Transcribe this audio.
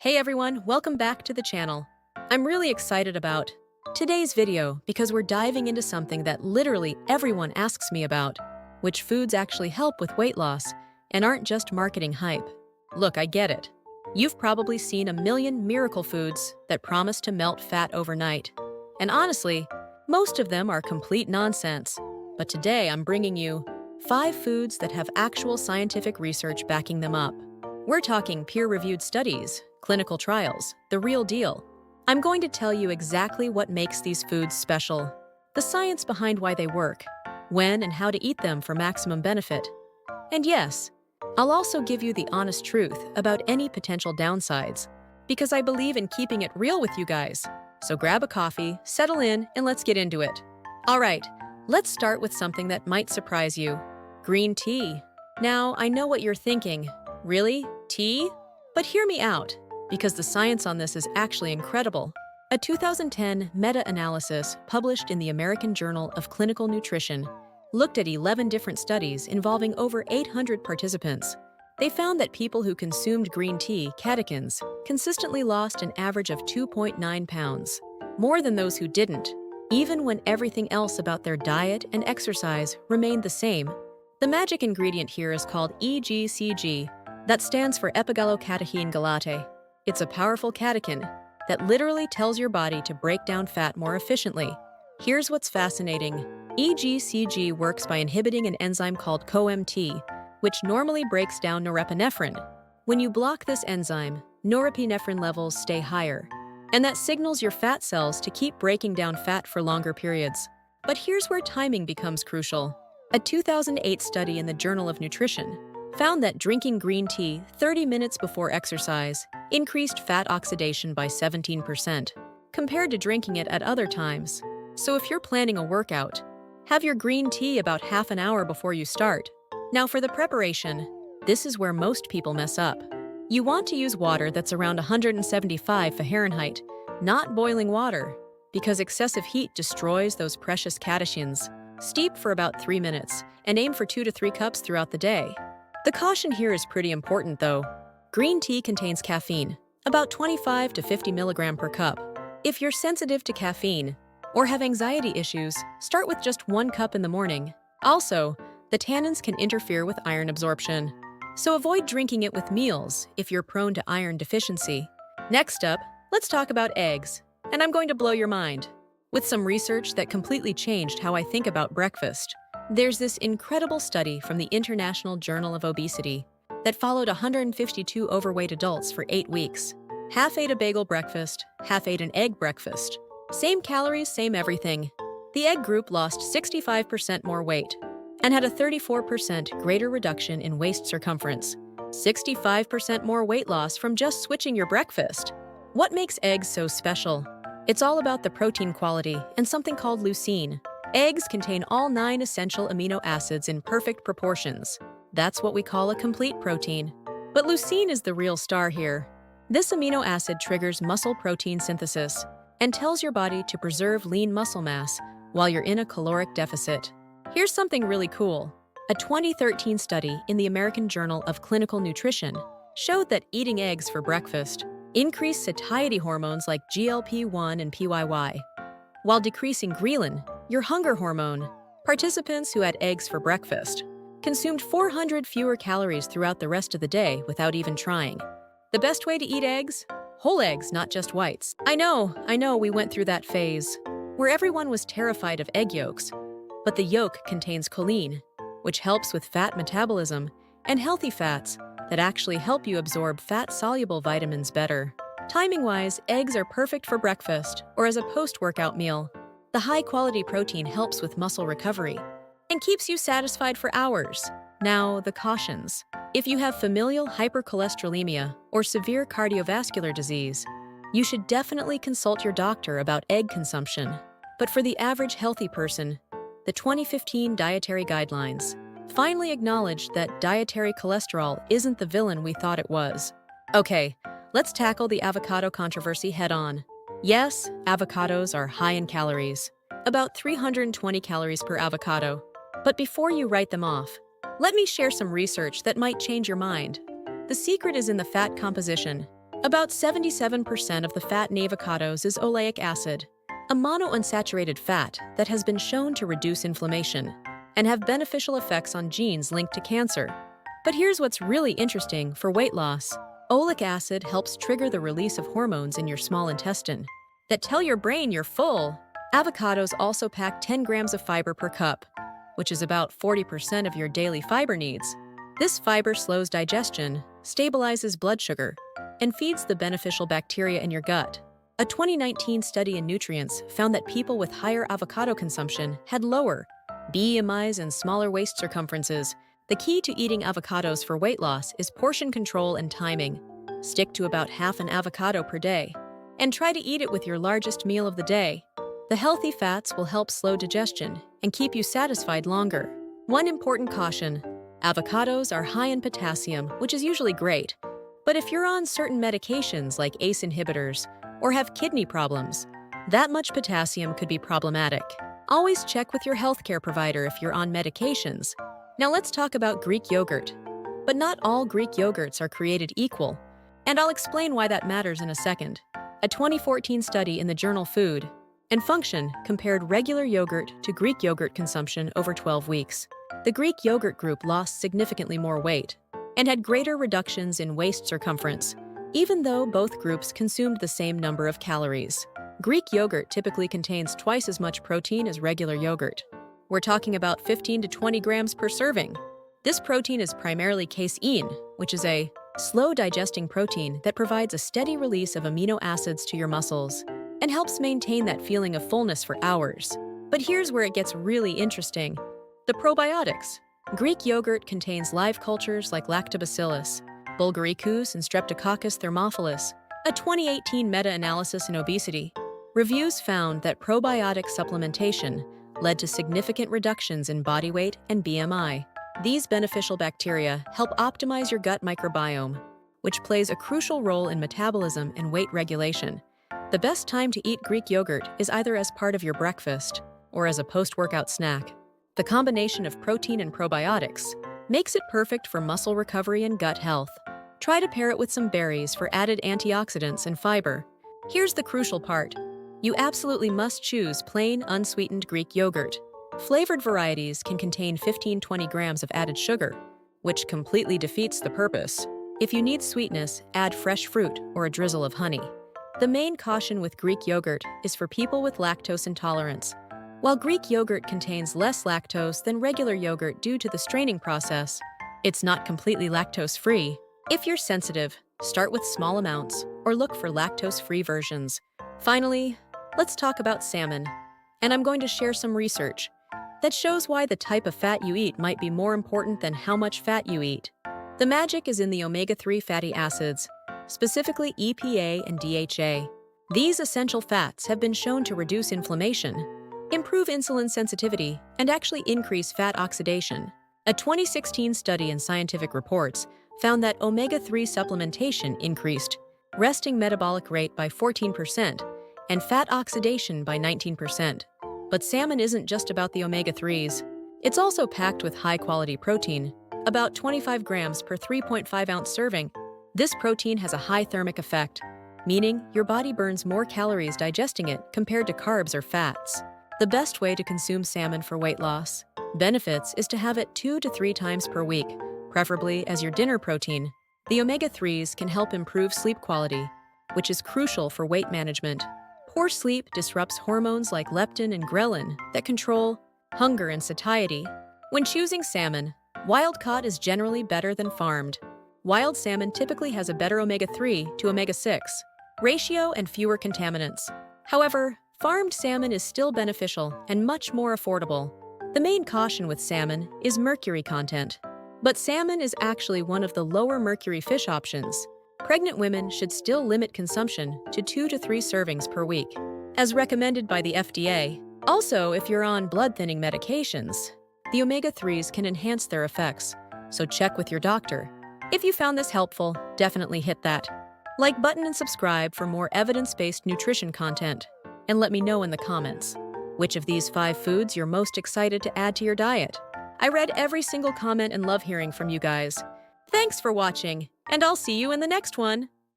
Hey everyone, welcome back to the channel. I'm really excited about today's video because we're diving into something that literally everyone asks me about, which foods actually help with weight loss and aren't just marketing hype. Look, I get it. You've probably seen a million miracle foods that promise to melt fat overnight. And honestly, most of them are complete nonsense. But today I'm bringing you 5 foods that have actual scientific research backing them up. We're talking peer-reviewed studies, clinical trials, the real deal. I'm going to tell you exactly what makes these foods special, the science behind why they work, when and how to eat them for maximum benefit. And yes, I'll also give you the honest truth about any potential downsides, because I believe in keeping it real with you guys. So grab a coffee, settle in, and let's get into it. All right, let's start with something that might surprise you: green tea. Now, I know what you're thinking. Really? Tea? But hear me out, because the science on this is actually incredible. A 2010 meta-analysis published in the American Journal of Clinical Nutrition looked at 11 different studies involving over 800 participants. They found that people who consumed green tea, catechins, consistently lost an average of 2.9 pounds, more than those who didn't, even when everything else about their diet and exercise remained the same. The magic ingredient here is called EGCG. That stands for epigallocatechin galate. It's a powerful catechin that literally tells your body to break down fat more efficiently. Here's what's fascinating. EGCG works by inhibiting an enzyme called CoMT, which normally breaks down norepinephrine. When you block this enzyme, norepinephrine levels stay higher, and that signals your fat cells to keep breaking down fat for longer periods. But here's where timing becomes crucial. A 2008 study in the Journal of Nutrition found that drinking green tea 30 minutes before exercise increased fat oxidation by 17%, compared to drinking it at other times. So if you're planning a workout, have your green tea about half an hour before you start. Now for the preparation, this is where most people mess up. You want to use water that's around 175 Fahrenheit, not boiling water, because excessive heat destroys those precious catechins. Steep for about 3 minutes and aim for 2 to 3 cups throughout the day. The caution here is pretty important though. Green tea contains caffeine, about 25 to 50 milligram per cup. If you're sensitive to caffeine or have anxiety issues, start with just 1 cup in the morning. Also, the tannins can interfere with iron absorption, so avoid drinking it with meals if you're prone to iron deficiency. Next up, let's talk about eggs, and I'm going to blow your mind with some research that completely changed how I think about breakfast. There's this incredible study from the International Journal of Obesity that followed 152 overweight adults for 8 weeks. Half ate a bagel breakfast, half ate an egg breakfast. Same calories, same everything. The egg group lost 65% more weight and had a 34% greater reduction in waist circumference. 65% more weight loss from just switching your breakfast. What makes eggs so special? It's all about the protein quality and something called leucine. Eggs contain all 9 essential amino acids in perfect proportions. That's what we call a complete protein. But leucine is the real star here. This amino acid triggers muscle protein synthesis and tells your body to preserve lean muscle mass while you're in a caloric deficit. Here's something really cool. A 2013 study in the American Journal of Clinical Nutrition showed that eating eggs for breakfast increased satiety hormones like GLP-1 and PYY, while decreasing ghrelin, your hunger hormone. Participants who had eggs for breakfast consumed 400 fewer calories throughout the rest of the day without even trying. The best way to eat eggs? Whole eggs, not just whites. I know, we went through that phase where everyone was terrified of egg yolks, but the yolk contains choline, which helps with fat metabolism, and healthy fats that actually help you absorb fat-soluble vitamins better. Timing-wise, eggs are perfect for breakfast or as a post-workout meal. The high-quality protein helps with muscle recovery and keeps you satisfied for hours. Now, the cautions. If you have familial hypercholesterolemia or severe cardiovascular disease, you should definitely consult your doctor about egg consumption. But for the average healthy person, the 2015 Dietary Guidelines finally acknowledged that dietary cholesterol isn't the villain we thought it was. Okay, let's tackle the avocado controversy head-on. Yes, avocados are high in calories, about 320 calories per avocado. But before you write them off, let me share some research that might change your mind. The secret is in the fat composition. About 77% of the fat in avocados is oleic acid, a monounsaturated fat that has been shown to reduce inflammation and have beneficial effects on genes linked to cancer. But here's what's really interesting for weight loss. Oleic acid helps trigger the release of hormones in your small intestine that tell your brain you're full. Avocados also pack 10 grams of fiber per cup, which is about 40% of your daily fiber needs. This fiber slows digestion, stabilizes blood sugar, and feeds the beneficial bacteria in your gut. A 2019 study in nutrients found that people with higher avocado consumption had lower BMIs and smaller waist circumferences. The key to eating avocados for weight loss is portion control and timing. Stick to about half an avocado per day, and try to eat it with your largest meal of the day. The healthy fats will help slow digestion and keep you satisfied longer. One important caution: avocados are high in potassium, which is usually great. But if you're on certain medications like ACE inhibitors or have kidney problems, that much potassium could be problematic. Always check with your healthcare provider if you're on medications. Now let's talk about Greek yogurt. But not all Greek yogurts are created equal, and I'll explain why that matters in a second. A 2014 study in the journal Food and Function compared regular yogurt to Greek yogurt consumption over 12 weeks. The Greek yogurt group lost significantly more weight and had greater reductions in waist circumference, even though both groups consumed the same number of calories. Greek yogurt typically contains twice as much protein as regular yogurt. We're talking about 15 to 20 grams per serving. This protein is primarily casein, which is a slow-digesting protein that provides a steady release of amino acids to your muscles and helps maintain that feeling of fullness for hours. But here's where it gets really interesting: the probiotics. Greek yogurt contains live cultures like Lactobacillus, Bulgaricus, and Streptococcus thermophilus. A 2018 meta-analysis in obesity reviews found that probiotic supplementation led to significant reductions in body weight and BMI. These beneficial bacteria help optimize your gut microbiome, which plays a crucial role in metabolism and weight regulation. The best time to eat Greek yogurt is either as part of your breakfast or as a post-workout snack. The combination of protein and probiotics makes it perfect for muscle recovery and gut health. Try to pair it with some berries for added antioxidants and fiber. Here's the crucial part: you absolutely must choose plain, unsweetened Greek yogurt. Flavored varieties can contain 15-20 grams of added sugar, which completely defeats the purpose. If you need sweetness, add fresh fruit or a drizzle of honey. The main caution with Greek yogurt is for people with lactose intolerance. While Greek yogurt contains less lactose than regular yogurt due to the straining process, it's not completely lactose-free. If you're sensitive, start with small amounts or look for lactose-free versions. Finally, let's talk about salmon. And I'm going to share some research that shows why the type of fat you eat might be more important than how much fat you eat. The magic is in the omega-3 fatty acids, specifically EPA and DHA. These essential fats have been shown to reduce inflammation, improve insulin sensitivity, and actually increase fat oxidation. A 2016 study in Scientific Reports found that omega-3 supplementation increased resting metabolic rate by 14% and fat oxidation by 19%. But salmon isn't just about the omega-3s. It's also packed with high-quality protein, about 25 grams per 3.5-ounce serving. This protein has a high thermic effect, meaning your body burns more calories digesting it compared to carbs or fats. The best way to consume salmon for weight loss benefits is to have it 2 to 3 times per week, preferably as your dinner protein. The omega-3s can help improve sleep quality, which is crucial for weight management. Poor sleep disrupts hormones like leptin and ghrelin that control hunger and satiety. When choosing salmon, wild-caught is generally better than farmed. Wild salmon typically has a better omega-3 to omega-6 ratio and fewer contaminants. However, farmed salmon is still beneficial and much more affordable. The main caution with salmon is mercury content. But salmon is actually one of the lower mercury fish options. Pregnant women should still limit consumption to 2 to 3 servings per week, as recommended by the FDA. Also, if you're on blood-thinning medications, the omega-3s can enhance their effects, so check with your doctor. If you found this helpful, definitely hit that like button and subscribe for more evidence-based nutrition content. And let me know in the comments which of these 5 foods you're most excited to add to your diet. I read every single comment and love hearing from you guys. Thanks for watching, and I'll see you in the next one.